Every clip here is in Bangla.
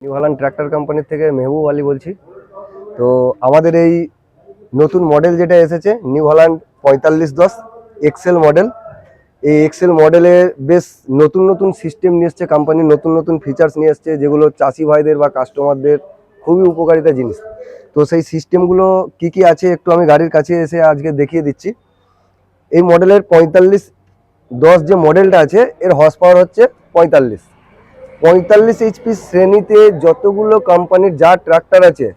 নিউ হল্যান্ড ট্র্যাক্টর কোম্পানির থেকে মেহবুব আলী বলছি। তো আমাদের এই নতুন মডেল যেটা এসেছে নিউ হল্যান্ড 4510 এক্সেল মডেল। এই এক্সেল মডেলে বেশ নতুন নতুন সিস্টেম নিয়ে এসছে কোম্পানি, নতুন নতুন ফিচার্স নিয়ে এসছে যেগুলো চাষি ভাইদের বা কাস্টমারদের খুবই উপকারিতা জিনিস। তো সেই সিস্টেমগুলো কি কি আছে একটু আমি গাড়ির কাছে এসে আজকে দেখিয়ে দিচ্ছি। এই মডেলের 4510 যে মডেলটা আছে এর হর্স পাওয়ার হচ্ছে 45 এইচপি শ্রেণীতে যতগুলো কোম্পানির যা ট্রাক্টর আছে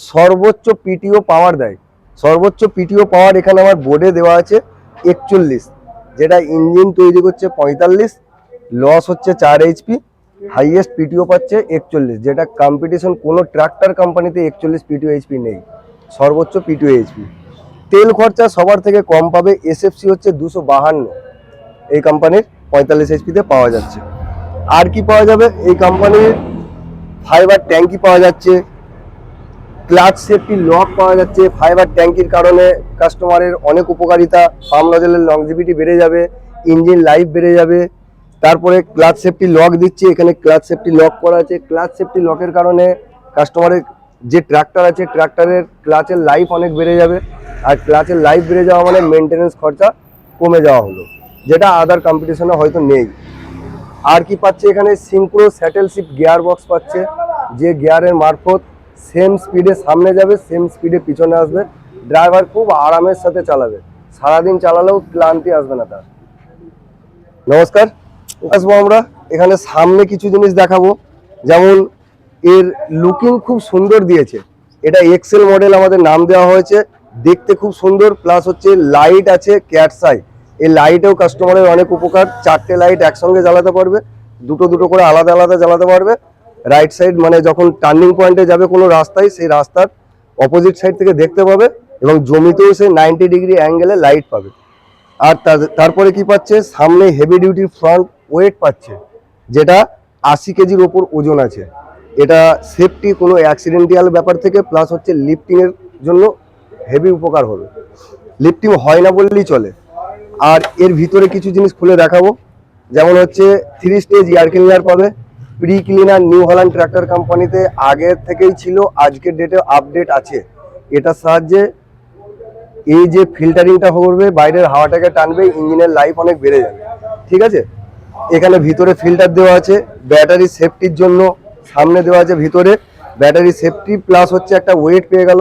সর্বোচ্চ পিটিও পাওয়ার দেয়। সর্বোচ্চ পিটিও পাওয়ার এখানে আমার বোর্ডে দেওয়া আছে 41, যেটা ইঞ্জিন তৈরি করছে 45, লস হচ্ছে 4 এইচপি, হাইয়েস্ট পিটিও পাচ্ছে 41, যেটা কম্পিটিশন কোনো ট্রাক্টর কোম্পানিতে 41 পিটিও এইচপি নেই, সর্বোচ্চ পিটিও এইচপি। তেল খরচা সবার থেকে কম পাবে, এসএফসি হচ্ছে 252 এই কোম্পানির 45 এইচপিতে পাওয়া যাচ্ছে। আর কি পাওয়া যাবে এই কোম্পানির? ফাইবার ট্যাঙ্কি পাওয়া যাচ্ছে, ক্লাচ সেফটি লক পাওয়া যাচ্ছে। ফাইবার ট্যাঙ্কির কারণে কাস্টমারের অনেক উপকারিতা, পাম্প নজলের লংজিভিটি বেড়ে যাবে, ইঞ্জিন লাইফ বেড়ে যাবে। তারপরে ক্লাচ সেফটি লক দিচ্ছে, এখানে ক্লাচ সেফটি লক করা আছে। ক্লাচ সেফটি লকের কারণে কাস্টমারের যে ট্রাক্টর আছে ট্রাক্টরের ক্লাচের লাইফ অনেক বেড়ে যাবে, আর ক্লাচের লাইফ বেড়ে যাওয়া মানে মেনটেনেন্স খরচা কমে যাওয়া হলো, যেটা আদার কম্পিটিশনে হয়তো নেই। আর কি পাচ্ছে এখানে? সিঙ্ক্রো স্যাটেল শিফট গিয়ার বক্স পাচ্ছে, যে গিয়ারের মারফত সেম স্পিডে সামনে যাবে, সেম স্পিডে পিছনে আসবে। ড্রাইভার খুব আরামের সাথে চালাবে, সারাদিন চালালেও ক্লান্তি আসবে না তার। নমস্কার, আসবো আমরা এখানে সামনে কিছু জিনিস দেখাবো। যেমন এর লুকিং খুব সুন্দর দিয়েছে, এটা এক্সেল মডেল আমাদের নাম দেওয়া হয়েছে, দেখতে খুব সুন্দর। প্লাস হচ্ছে লাইট আছে ক্যাটস আই, এই লাইটেও কাস্টমারের অনেক উপকার। 4টে লাইট একসঙ্গে জ্বালাতে পারবে, দুটো দুটো করে আলাদা আলাদা জ্বালাতে পারবে। রাইট সাইড মানে যখন টার্নিং পয়েন্টে যাবে কোনো রাস্তায়, সেই রাস্তার অপোজিট সাইড থেকে দেখতে পাবে, এবং জমিতেও সে 90 ডিগ্রি অ্যাঙ্গেলে লাইট পাবে। আর তারপরে কি পাচ্ছে? সামনে হেভি ডিউটি ফ্রন্ট ওয়েট পাচ্ছে, যেটা 80 কেজির ওপর ওজন আছে। এটা সেফটি, কোনো অ্যাক্সিডেন্টিয়াল ব্যাপার থেকে, প্লাস হচ্ছে লিফটিংয়ের জন্য হেভি উপকার হবে। লিফটিং হয় না বললেই চলে। আর এর ভিতরে কিছু জিনিস খুলে দেখাবো। যেমন হচ্ছে 3 স্টেজ এয়ার ক্লিনার পাবে, pre cleaner New Holland tractor কোম্পানিতে আগের থেকেই ছিল, আজকের ডেটে আপডেট আছে। এটার সাহায্যে এই যে ফিল্টারিংটা করবে, বাইরের হাওয়াটাকে টানবে, ইঞ্জিনের লাইফ অনেক বেড়ে যাবে। ঠিক আছে, এখানে ভিতরে ফিল্টার দেওয়া আছে ব্যাটারি সেফটির জন্য, সামনে দেওয়া আছে ভিতরে ব্যাটারি সেফটি, প্লাস হচ্ছে একটা ওয়েট পেয়ে গেল।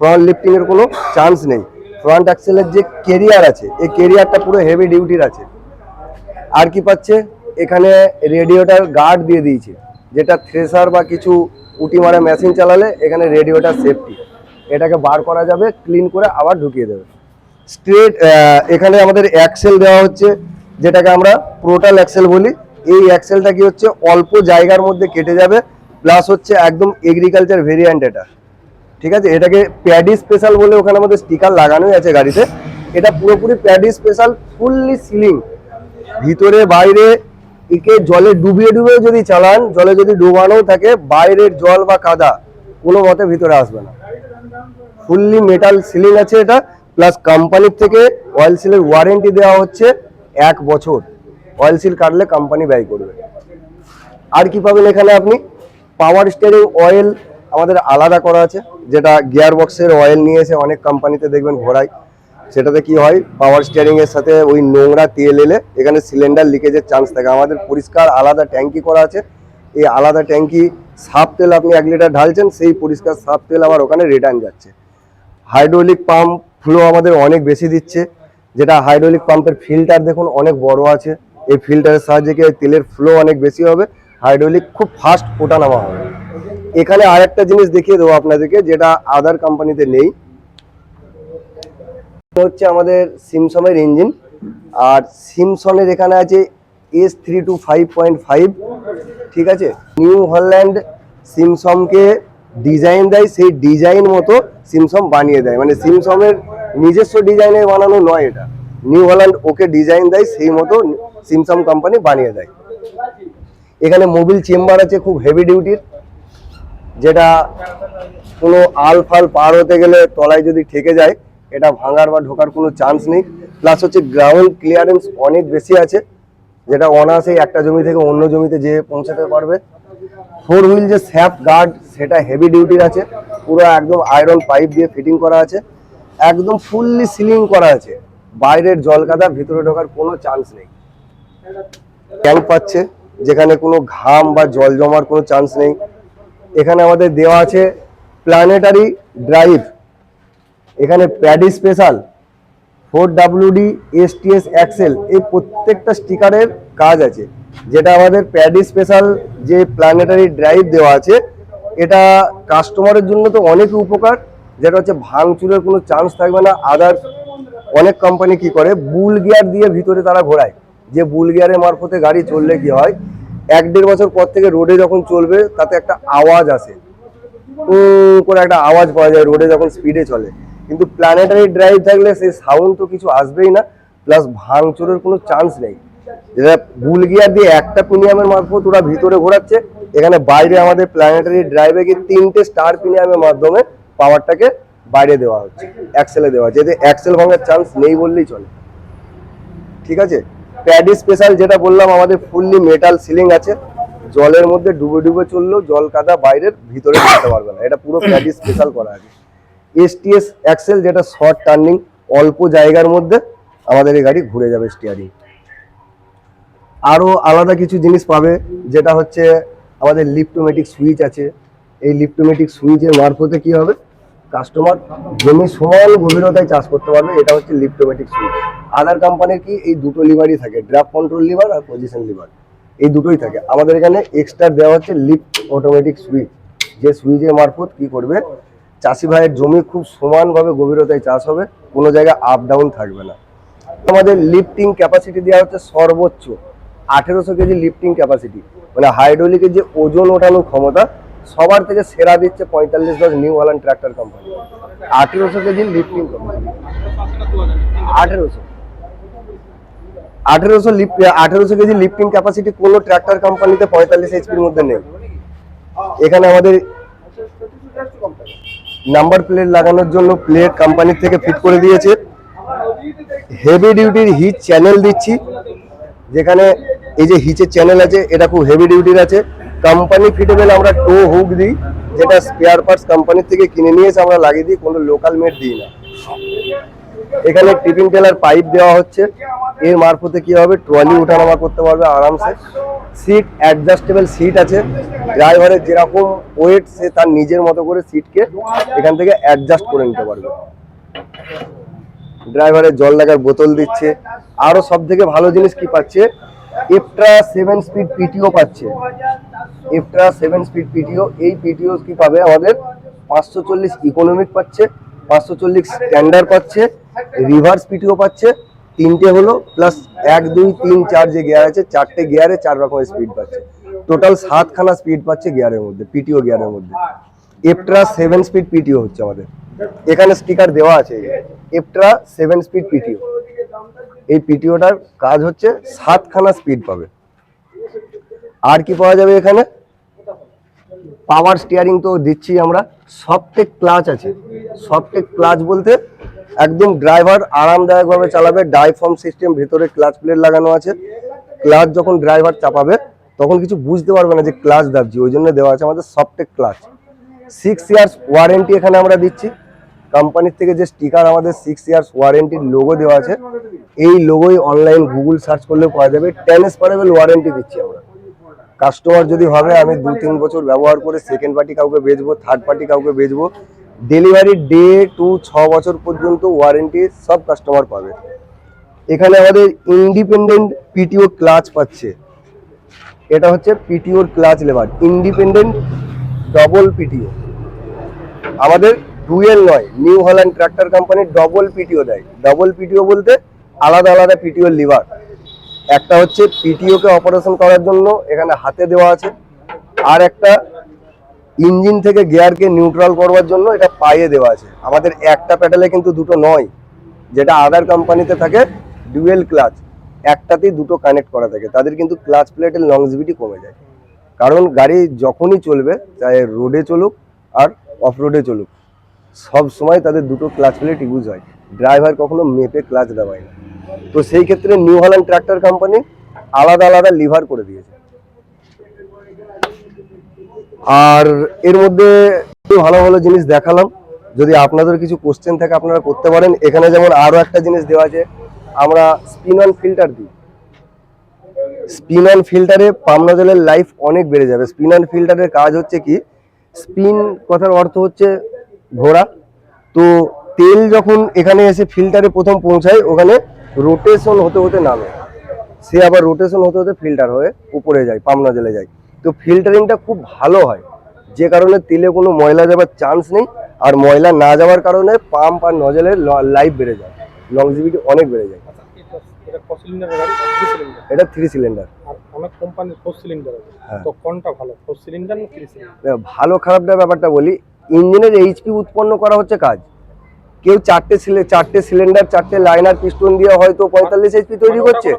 ফ্রন্ট লিফটিং এর কোনো চান্স নেই। ফ্রন্ট অ্যাক্সেলের যে কেরিয়ার আছে, এই কেরিয়ারটা পুরো হেভি ডিউটির আছে। আর কি পাচ্ছে? এখানে রেডিওটার গার্ড দিয়ে দিয়েছে, যেটা থ্রেসার বা কিছু উটি মারা মেশিন চালালে এখানে রেডিওটার সেফটি, এটাকে বার করা যাবে, ক্লিন করে আবার ঢুকিয়ে দেবে। স্ট্রেট এখানে আমাদের অ্যাক্সেল দেওয়া হচ্ছে, যেটাকে আমরা প্রোটাল অ্যাক্সেল বলি। এই অ্যাক্সেলটা কি হচ্ছে, অল্প জায়গার মধ্যে কেটে যাবে, প্লাস হচ্ছে একদম এগ্রিকালচার ভেরিয়েন্ট এটা। ঠিক আছে, এটাকে প্যাডি স্পেশাল বলে ওখানে আমাদের স্টিকার লাগানোই আছে গাড়িতে। এটা পুরোপুরি প্যাডি স্পেশাল, ফুললি সিলিং, ভিতরে বাইরে। একে জলে ডুবিয়ে ডুবিয়ে যদি চালান, জলে যদি ডুবানোও থাকে, বাইরের জল বা কাদা কোনো মতে ভিতরে আসবে না। ফুললি মেটাল সিলিং আছে এটা, প্লাস কোম্পানির থেকে অয়েল সিলের ওয়ারেন্টি দেওয়া হচ্ছে 1 বছর। অয়েল সিল কাটলে কোম্পানি ব্যয় করবে। আর কি পাবেন এখানে আপনি? পাওয়ার স্টিয়ারিং অয়েল আমাদের আলাদা করা আছে, যেটা গিয়ার বক্সের অয়েল নিয়ে এসে অনেক কোম্পানিতে দেখবেন ঘোরায়। সেটাতে কি হয়, পাওয়ার স্টিয়ারিং এর সাথে ওই নোংরা তেল এলে এখানে সিলিন্ডার লিকেজের চান্স থাকে। আমাদের পরিষ্কার আলাদা ট্যাঙ্কি করা আছে, এই আলাদা ট্যাঙ্কি সাফ তেল আপনি 1 লিটার ঢালছেন, সেই পরিষ্কার সাফ তেল আবার ওখানে রিটার্ন যাচ্ছে। হাইড্রোলিক পাম্প ফ্লো আমাদের অনেক বেশি দিচ্ছে, যেটা হাইড্রোলিক পাম্পের ফিল্টার দেখুন অনেক বড় আছে। এই ফিল্টারের সাহায্যে কি তেলের ফ্লো অনেক বেশি হবে, হাইড্রোলিক খুব ফাস্ট ওঠানামা হবে। এখানে আরেকটা জিনিস দেখিয়ে দেবো আপনাদেরকে, যেটা আদার কোম্পানিতে নেই। হচ্ছে আমাদের সিমসনের ইঞ্জিন, আর সিমসনের এখানে আছে S325.5। ঠিক আছে, নিউ হল্যান্ড সিমসমকে ডিজাইন দেয়, সেই ডিজাইন মতো সিমসম বানিয়ে দেয়, মানে সিমসমের নিজস্ব ডিজাইনে বানানো নয় এটা, নিউ হল্যান্ড ওকে ডিজাইন দেয়, সেই মতো সিমসম কোম্পানি বানিয়ে দেয়। এখানে মোবিল চেম্বার আছে খুব হেভি ডিউটির, যেটা কোনো আল ফাল পার হতে গেলে তলায় যদি ঠেকে যায়, এটা ভাঙার বা ঢোকার কোনো চান্স নেই। প্লাস হচ্ছে গ্রাউন্ড ক্লিয়ারেন্স অনেক বেশি আছে, যেটা অনায়াসেই একটা জমি থেকে অন্য জমিতে যেয়ে পৌঁছাতে পারবে। ফোর হুইল যে স্যাপ গার্ড সেটা হেভি ডিউটির আছে, পুরো একদম আয়রন পাইপ দিয়ে ফিটিং করা আছে, একদম ফুললি সিলিং করা আছে, বাইরের জল কাদা ভিতরে ঢোকার কোনো চান্স নেই। ট্যাঙ্ক পাচ্ছে যেখানে কোনো ঘাম বা জল জমার কোনো চান্স নেই। এখানে আমাদের দেওয়া আছে প্ল্যানেটারি ড্রাইভ, এখানে paddy special, 4WD, STS axle, এই প্রত্যেকটা স্টিকারের কাজ আছে। যেটা আমাদের প্যাডি স্পেশাল যে প্ল্যানেটারি ড্রাইভ দেওয়া আছে, এটা কাস্টমারের জন্য তো অনেক উপকার, যেটা হচ্ছে ভাঙচুরের কোনো চান্স থাকবে না। আদার্স অনেক কোম্পানি কি করে, বুল গিয়ার দিয়ে ভিতরে তারা ঘোরায়, যে বুল গিয়ারের মারফতে গাড়ি চললে কি হয়, 1-1.5 বছর পর থেকে রোডে যখন চলবে তাতে একটা আওয়াজ আসে, করে একটা আওয়াজ পাওয়া যায় রোডে যখন স্পিডে চলে। কিন্তু প্ল্যানেটারি ড্রাইভ থাকলে সেই সাউন্ড তো কিছু আসবেই না, প্লাস ভাঙচুরের কোনো চান্স নেই। যেটা বুল গিয়ার দিয়ে একটা প্রিমিয়ামের মারফত ওরা ভিতরে ঘোরাচ্ছে, এখানে বাইরে আমাদের প্ল্যানেটারি ড্রাইভে কি 3টে স্টার প্রিমিয়ামের মাধ্যমে পাওয়ারটাকে বাইরে দেওয়া হচ্ছে, অ্যাক্সেলে দেওয়া হচ্ছে, এতে অ্যাক্সেল ভাঙার চান্স নেই বললেই চলে। ঠিক আছে। প্যাডি স্পেশাল যেটা বললাম, আমাদের ফুললি মেটাল সিলিং আছে, জলের মধ্যে ডুবে ডুবে চললেও জল কাদা বাইরের ভিতরে ঢুকতে পারবে না, এটা পুরো প্যাডি স্পেশাল করা আছে। STS এক্সেল যেটা শর্ট টার্নিং, অল্প জায়গার মধ্যে আমাদের এই গাড়ি ঘুরে যাবে স্টিয়ারিং। আরো আলাদা কিছু জিনিস পাবে, যেটা হচ্ছে আমাদের লিফটোমেটিক সুইচ আছে। এই লিফটোমেটিক সুইচের মারফতে কি হবে, কাস্টমার জমি সমান গভীরতায় চাষ করতে পারবে, এটা হচ্ছে লিফটোমেটিক সুইচ। আদার কোম্পানির কি এই দুটো লিভারই থাকে, ড্রাফট কন্ট্রোল লিভার আর পজিশন লিভার, এই দুটোই থাকে। আমাদের এখানে এক্সট্রা দেওয়া হচ্ছে লিফট অটোমেটিক সুইচ, যে সুইচের মারফত কি করবে, চাষি ভাইয়ের জমি খুব সমানভাবে গভীরতায় চাষ হবে, কোনো জায়গায় আপ ডাউন থাকবে না। আমাদের লিফটিং ক্যাপাসিটি দেওয়া হচ্ছে সর্বোচ্চ 1800 কেজি লিফটিং ক্যাপাসিটি, মানে হাইড্রোলিকের যে ওজন ওঠানোর ক্ষমতা সবার থেকে সেরা দিচ্ছে 45 New Holland tractor company. 1800 KG lifting capacity, 1800 1800 KG lifting capacity কোনো ট্রাক্টর কোম্পানিতে 45 এইচপির মধ্যে নেই। এখানে আমাদের নাম্বার প্লেট লাগানোর জন্য প্লেট কোম্পানির থেকে ফিট করে দিয়েছে। হেভি ডিউটির হিচ চ্যানেল দিচ্ছি, যেখানে এই যে হিচের চ্যানেল আছে এটা খুব হেভি ডিউটির আছে। কোম্পানি ফিটেবল আমরা টো হুক দিই, যেটা স্পেয়ার পার্টস কোম্পানির থেকে কিনে নিয়ে এসে আমরা লাগিয়ে দিই, কোনো লোকাল মেড দিই না। এখানে টিফিন টেলার পাইপ দেওয়া হচ্ছে, এর মারফতে কি হবে, ট্রলি ওঠানামা করতে পারবে আরামসে। সিট অ্যাডজাস্টেবল সিট আছে, ড্রাইভারের যেরকম ওয়েট সে তার নিজের মতো করে সিটকে এখান থেকে অ্যাডজাস্ট করে নিতে পারবে। ড্রাইভারের জল লাগার বোতল দিচ্ছে। আরো সব থেকে ভালো জিনিস কি পাচ্ছে, এফট্রা 7 স্পিড পিটিও পাচ্ছে। এফট্রা 7 স্পিড পিটিও, এই পিটিও কি পাবে, আমাদের 540 ইকোনমিক পাচ্ছে, 540 স্ট্যান্ডার্ড পাচ্ছে, রিভার্স পিটিও পাচ্ছে, 3টে হলো, প্লাস 1, 2, 3, 4 যে গিয়ার আছে, 4টে গিয়ারে 4 রকমের স্পিড পাচ্ছে। টোটাল 7খানা স্পিড পাচ্ছে গিয়ারের মধ্যে, পিটিও গিয়ারের মধ্যে। এফট্রা 7 স্পিড পিটিও হচ্ছে আমাদের, এখানে স্টিকার দেওয়া আছে এফট্রা 7 স্পিড পিটিও। এই পিটিওটার কাজ হচ্ছে 7খানা স্পিড পাবে। আর কি পাওয়া যাবে এখানে, পাওয়ার স্টিয়ারিং তো দিচ্ছি আমরা, সফটেক ক্লাচ আছে। সফটেক ক্লাচ বলতে একদম ড্রাইভার আরামদায়কভাবে চালাবে, ডাইফর্ম সিস্টেম, ভেতরে ক্লাচ প্লেট লাগানো আছে। ক্লাচ যখন ড্রাইভার চাপাবে তখন কিছু বুঝতে পারবে না যে ক্লাচ দাবছি, ওই জন্য দেওয়া আছে আমাদের সফটেক ক্লাচ। 6 ইয়ার্স ওয়ারেন্টি এখানে আমরা দিচ্ছি। কোম্পানির থেকে যে স্টিকার আমাদের 6 ইয়ার্স ওয়ারেন্টির লোগো দেওয়া আছে, এই লোগোই অনলাইন গুগল সার্চ করলে পাওয়া যাবে। ট্রান্সফারেবল ওয়ারেন্টি দিচ্ছি আমরা। কাস্টমার যদি ভাবে আমি 2-3 বছর ব্যবহার করে সেকেন্ড পার্টি কাউকে বেচবো, থার্ড পার্টি কাউকে বেচবো, ডেলিভারি ডে টু 6 বছর পর্যন্ত ওয়ারেন্টি সব কাস্টমার পাবে। এখানে আমাদের ইন্ডিপেন্ডেন্ট পিটিও ক্লাচ পাচ্ছে, এটা হচ্ছে পিটিওর clutch lever, independent double PTO. আমাদের ডুয়েল নয়, New Holland tractor company double PTO দেয়। ডবল পিটিও বলতে আলাদা আলাদা পিটিও লিভার, একটা হচ্ছে পিটিও কে অপারেশন করার জন্য এখানে হাতে দেওয়া আছে, আর একটা ইঞ্জিন থেকে গিয়ারকে নিউট্রাল করবার জন্য এটা পায়ে দেওয়া আছে। আমাদের একটা প্যাডেলে কিন্তু দুটো নয়, যেটা আদার কোম্পানিতে থাকে ডুয়েল ক্লাচ, একটাতেই দুটো কানেক্ট করা থাকে, তাদের কিন্তু ক্লাচ প্লেটের লংজিভিটি কমে যায়। কারণ গাড়ি যখনই চলবে, চাই রোডে চলুক আর অফ রোডে চলুক, সব সময় তাদের দুটো ক্লাচ প্লেট ইউজ হয়, ড্রাইভার কখনো মেপে ক্লাচ দেওয়ায় না। তো সেই ক্ষেত্রে নিউ হল্যান্ড ট্রাক্টর কোম্পানি আলাদা আলাদা লিভার করে দিয়েছে। আর এর মধ্যে ভালো ভালো জিনিস দেখালাম, যদি আপনাদের কিছু কোশ্চেন থাকে আপনারা করতে পারেন। এখানে যেমন আরো একটা জিনিস দেওয়া আছে, আমরা স্পিন অন ফিল্টার দিই। স্পিন অন ফিল্টারে পাম নজলের লাইফ অনেক বেড়ে যাবে। স্পিন অন ফিল্টারের কাজ হচ্ছে কি, স্পিন কথার অর্থ হচ্ছে ঘোরা। তো তেল যখন এখানে এসে ফিল্টারে প্রথম পৌঁছায়, ওখানে রোটেশন হতে হতে নামে, সে আবার রোটেশন হতে হতে ফিল্টার হয়ে উপরে যায়, পাম নজলে যায়। তো ফিল্টারিংটা খুব ভালো হয়, যে কারণে তেলে কোনো ময়লা যাবার চান্স নেই। আর ময়লা না যাওয়ার কারণে পাম্প আর নজলের লাইফ বেড়ে যায়, লংজিভিটি অনেক বেড়ে যায়। এটা কত সিলিন্ডারের গাড়ি? 3 সিলিন্ডার। এটা 3 সিলিন্ডার। আর অনেক কোম্পানির 4 সিলিন্ডার আছে। হ্যাঁ। তো কোনটা ভালো, 4 সিলিন্ডার না 3 সিলিন্ডার? ভালো খারাপটার ব্যাপারটা বলি, ইঞ্জিনের এইচপি উৎপন্ন করা হচ্ছে কাজ। কেউ চারটে সিলিন্ডার 4টে লাইনার পিস্টন দিয়ে হয়তো 45 এইচপি তৈরি করছে,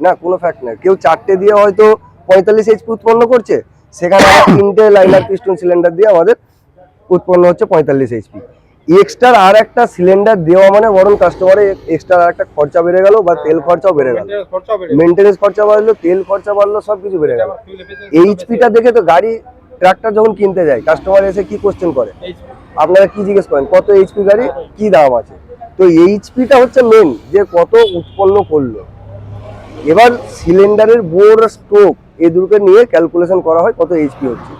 না কোনো ফ্যাক্ট না। কেউ 4টে দিয়ে হয়তো 45 এইচপি উৎপন্ন করছে, সেখানে 3টে লাইনার পিস্টন সিলিন্ডার দিয়ে আমাদের উৎপন্ন হচ্ছে 45 এইচপি। এক্সট্রা আর একটা সিলিন্ডার দেওয়া মানে বরং কাস্টমারের এক্সট্রা আর একটা খরচা বেড়ে গেল, বা তেল খরচাও বেড়ে গেল, মেনটেনেন্স খরচা বাড়লো, তেল খরচা বাড়লো, সবকিছু বেড়ে গেল। এইচপিটা দেখে তো গাড়ি ট্রাক্টর যখন কিনতে যায়, কাস্টমার এসে কি কোশ্চেন করে, আপনারা কি জিজ্ঞেস করেন, কত এইচপি গাড়ি, কি দাম আছে। তো এইচপিটা হচ্ছে মেন, যে কত উৎপন্ন করলো। এবার সিলিন্ডারের বোর স্ট্রোক এই দুটোকে নিয়ে ক্যালকুলেশন করা হয় কত এইচপি হচ্ছে।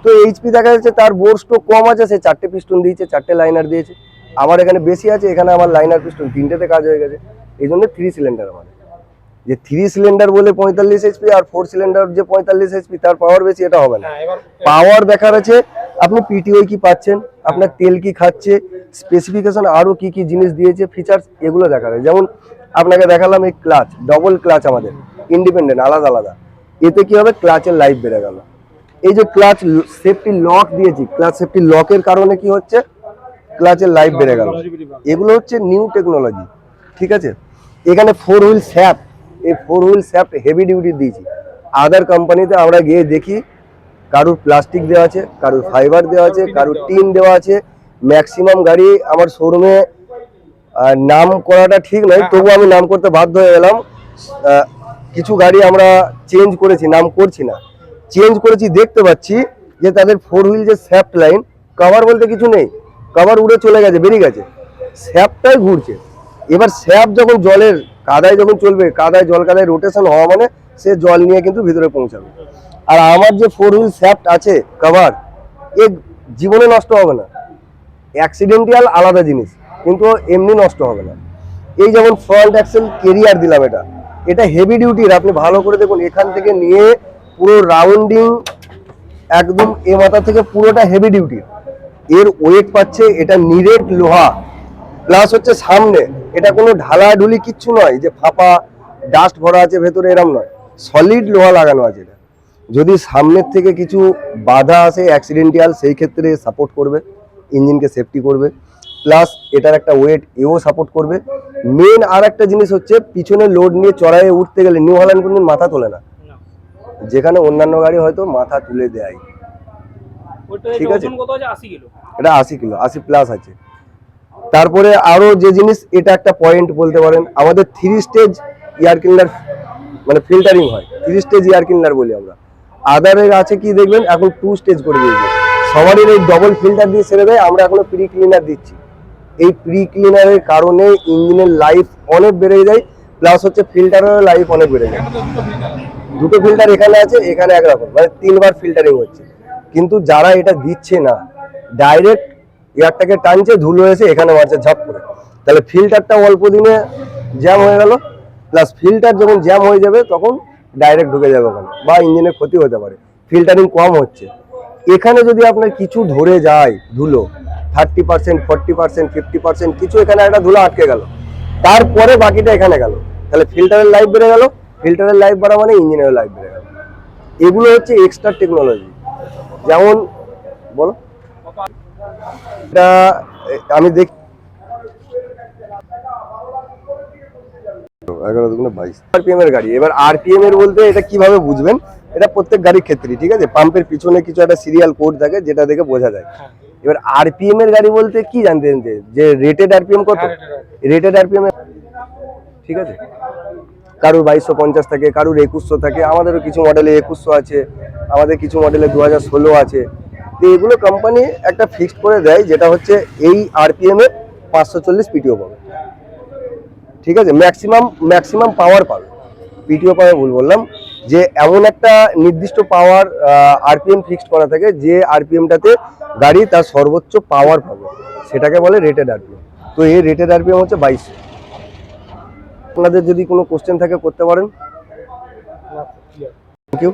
তো এইচপি দেখা যাচ্ছে তার বোর স্ট্রোক কম আছে, সে 4টে পিস্টন দিয়েছে, 4টে লাইনার দিয়েছে। আমার এখানে বেশি আছে, এখানে আমার লাইনার পিস্টন 3টেতে কাজ হয়ে গেছে। এই জন্য 3 সিলিন্ডার মানে, যে 3 সিলিন্ডার বলে 45 এইচপি আর 4 সিলিন্ডার যে 45 এইচপি তার পাওয়ার বেশি, এটা হবে না। পাওয়ার দেখার আছে আপনি পিটিও কি পাচ্ছেন, আপনার তেল কি খাচ্ছে, স্পেসিফিকেশন আরো কি কি জিনিস দিয়েছে, ফিচার্স, এগুলো দেখার আছে। যেমন আপনাকে দেখালাম এই ক্লাচ, ডবল ক্লাচ আমাদের, ইন্ডিপেন্ডেন্ট, আলাদা আলাদা। এতে কি হবে, ক্লাচের লাইফ বেড়ে গেল। এই যে ক্লাচ সেফটি লক দিয়েছি, ক্লাচ সেফটি লকের কারণে কি হচ্ছে, ক্লাচের লাইফ বেড়ে গেল। এগুলো হচ্ছে নিউ টেকনোলজি, ঠিক আছে। এখানে 4 হুইল শ্যাফট, এই 4 হুইল শ্যাফট হেভি ডিউটি দিয়েছি। আদার কোম্পানিতে আমরা গিয়ে দেখি কারুর প্লাস্টিক দেওয়া আছে, কারুর ফাইবার দেওয়া আছে, কারুর টিন দেওয়া আছে। ম্যাক্সিমাম গাড়ি আমার শোরুমে নাম করাটা ঠিক নয়, তবু আমি নাম করতে বাধ্য হয়ে গেলাম। কিছু গাড়ি আমরা চেঞ্জ করেছি, নাম করছি না, চেঞ্জ করেছি, দেখতে পাচ্ছি যে তাদের 4 হুইল যে শ্যাফট লাইন, কভার বলতে কিছু নেই, কভার উড়ে চলে গেছে, বেরিয়ে গেছে, শ্যাফটটাই ঘুরছে। এবার শ্যাফট যখন জলের কাদায় যখন চলবে, কাদায় জল কাদায় রোটেশন হওয়া মানে সে জল নিয়ে কিন্তু ভিতরে পৌঁছাবে। আর আমার যে 4 হুইল শ্যাফট আছে কভার, এ জীবনে নষ্ট হবে না। অ্যাক্সিডেন্টাল আলাদা জিনিস, কিন্তু এমনি নষ্ট হবে না। এই যেমন ফ্রন্ট অ্যাক্সেল কেরিয়ার দিলাম, এটা হেভি ডিউটির। আপনি ভালো করে দেখুন, এখান থেকে নিয়ে পুরো রাউন্ডিং একদম এ মাথা থেকে পুরোটা হেভি ডিউটির। এর ওয়েট পাচ্ছে, এটা নিরেট লোহা, প্লাস হচ্ছে সামনে এটা কোনো ঢালাঢুলি কিচ্ছু নয় যে ফাঁপা ডাস্ট ভরা আছে ভেতরে, এরম নয়, সলিড লোহা লাগানো আছে। এটা যদি সামনের থেকে কিছু বাধা আসে অ্যাক্সিডেন্টাল, সেই ক্ষেত্রে সাপোর্ট করবে, ইঞ্জিনকে সেফটি করবে, প্লাস এটার একটা ওয়েট এও সাপোর্ট করবে। মেন আর একটা জিনিস হচ্ছে, পিছনে লোড নিয়ে চড়াইয়ে উঠতে গেলে নিউ হল্যান্ড কোনদিন মাথা তোলে না, যেখানে অন্যান্য গাড়ি হয়তো মাথা তুলে দেয়, ঠিক আছে। এটা 80 কিলো, 80 প্লাস আছে। তারপরে আরো যে জিনিস, এটা একটা পয়েন্ট বলতে পারেন, আমাদের 3 স্টেজ এয়ার ক্লিনার মানে ফিল্টারিং হয়, 3 স্টেজ এয়ার ক্লিনার বলি আমরা। আদারের আছে কি দেখবেন এখন 2 স্টেজ করে দিয়েছে, সবারই এই ডবল ফিল্টার দিয়ে ছেড়ে দেয়, আমরা এখনো প্রি ক্লিনার দিচ্ছি। এই প্রি ক্লিনারের কারণে ইঞ্জিনের লাইফ অনেক বেড়ে যায়, প্লাস হচ্ছে ফিল্টারের লাইফ অনেক বেড়ে যায়। দুটো ফিল্টার এখানে আছে, এখানে একরকম, মানে 3 বার ফিল্টারিং হচ্ছে। কিন্তু যারা এটা দিচ্ছে না, ডাইরেক্ট এয়ারটাকে টানছে, ধুলো এসে এখানে মারছে ঝাপ করে, তাহলে ফিল্টারটা অল্প দিনে জ্যাম হয়ে গেল, প্লাস ফিল্টার যখন জ্যাম হয়ে যাবে তখন ডাইরেক্ট ঢুকে যাবে ওখানে, বা ইঞ্জিনের ক্ষতি হতে পারে। ফিল্টারিং কম হচ্ছে। এখানে যদি আপনার কিছু ধরে যায় ধুলো, 30%, 40%, 50% কিছু, এখানে একটা ধুলো আটকে গেল, তারপরে বাকিটা এখানে গেল, তাহলে ফিল্টারের লাইফ বেড়ে গেল। ফিল্টারের লাইফ বাড়া মানে ইঞ্জিনের লাইফ বেড়ে গেল। এগুলো হচ্ছে এক্সট্রা টেকনোলজি। যেমন বলো, এটা আমি দেখি 11-22 আরপিএম এর গাড়ি। এবার আরপিএম এর বলতে এটা কিভাবে বুঝবেন, এটা প্রত্যেক গাড়ির ক্ষেত্রে, ঠিক আছে। পাম্পের পিছনে কিছু একটা সিরিয়াল কোড থাকে, যেটা দেখে বোঝা যায়। এবার আরপিএম এর গাড়ি বলতে কি জানতেন, যে রেটেড আরপিএম কত, রেটেড আরপিএম, ঠিক আছে। কারুর 2250 থাকে, কারুর 2100 থাকে, আমাদেরও কিছু মডেলে 2100 আছে, আমাদের কিছু মডেলে 2016 আছে। তো এগুলো কোম্পানি একটা ফিক্সড করে দেয়, যেটা হচ্ছে এই আরপিএম এ 540 পিটিও পাবে। ঠিক আছে, ম্যাক্সিমাম পাওয়ার পাবে, পিটিও পাবে ভুল বললাম, যে এমন একটা নির্দিষ্ট পাওয়ার আরপিএম ফিক্সড করা থাকে যে আরপিএমটাতে গাড়ি তার সর্বোচ্চ পাওয়ার পাবে, সেটাকে বলে রেটেড আরপিএম। তো এই রেটেড আরপিএম হচ্ছে 2200। আপনাদের যদি কোনো কোশ্চেন থাকে করতে পারেন। না, ক্লিয়ার। Thank you.